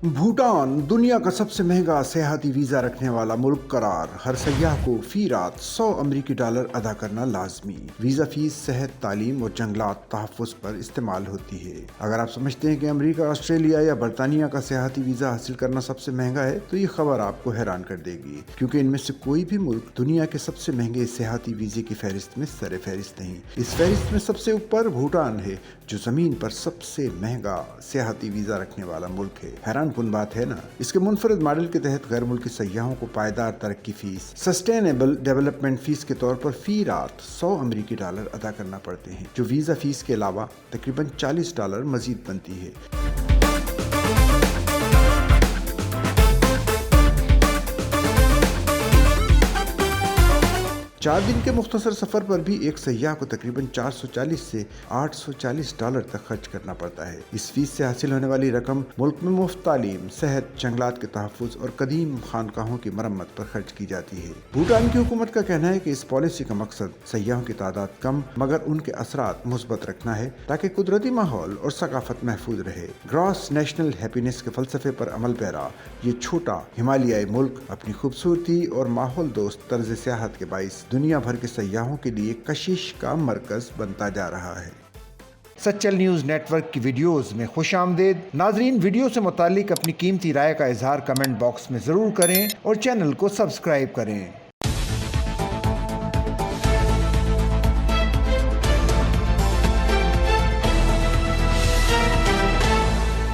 भूटान दुनिया का सबसे महंगा सियाहती वीजा रखने वाला मुल्क करार। हर सयाह को फी रात $100 अदा करना लाजमी। वीजा फीस सेहत, तालीम और जंगलात तहफ़्फ़ुज़ पर इस्तेमाल होती है। अगर आप समझते हैं कि अमेरिका, ऑस्ट्रेलिया या बरतानिया का सियाहती वीजा हासिल करना सबसे महंगा है तो ये खबर आपको हैरान कर देगी, क्योंकि इनमें से कोई भी मुल्क दुनिया के सबसे महंगे सियाहती वीजे की फहरिस्त में सर फहरिस्त नहीं। इस फहरिस्त में सबसे ऊपर भूटान है, जो जमीन पर सबसे महंगा सियाहती वीजा रखने वाला मुल्क है। हैरान कुन बात है ना। इसके मुनफरद मॉडल के तहत गैर मुल्की सयाहों को पायदार तरक्की फीस, सस्टेनेबल डेवलपमेंट फीस के तौर पर फी रात $100 अदा करना पड़ते हैं, जो वीजा फीस के अलावा तकरीबन $40 मजीद बनती है। 4 दिन के मुख्तसर सफर पर भी एक सयाह को तकरीबन $440 से $840 तक खर्च करना पड़ता है। इस फीस से हासिल होने वाली रकम मुल्क में मुफ्त तालीम, सेहत, जंगलात के तहफ़्फ़ुज़ और कदीम खानकाहों की मरम्मत पर खर्च की जाती है। भूटान की हुकूमत का कहना है कि इस पॉलिसी का मकसद सयाहों की तादाद कम मगर उनके असरात मुस्बत रखना है, ताकि कुदरती माहौल और सकाफत महफूज रहे। ग्रॉस नेशनल हैप्पीनेस के फलसफे पर अमल पैरा ये छोटा हिमालयाई मुल्क अपनी खूबसूरती और माहौल दोस्त तर्ज सियाहत के बाइस दुनिया भर के सयाहों के लिए कशिश का मरकज बनता जा रहा है। सच्चल न्यूज़ नेटवर्क की वीडियोस में खुश आमदेद। नाजरीन, वीडियो से मुतालिक अपनी कीमती राय का इजहार कमेंट बॉक्स में ज़रूर करें और चैनल को सब्सक्राइब करें।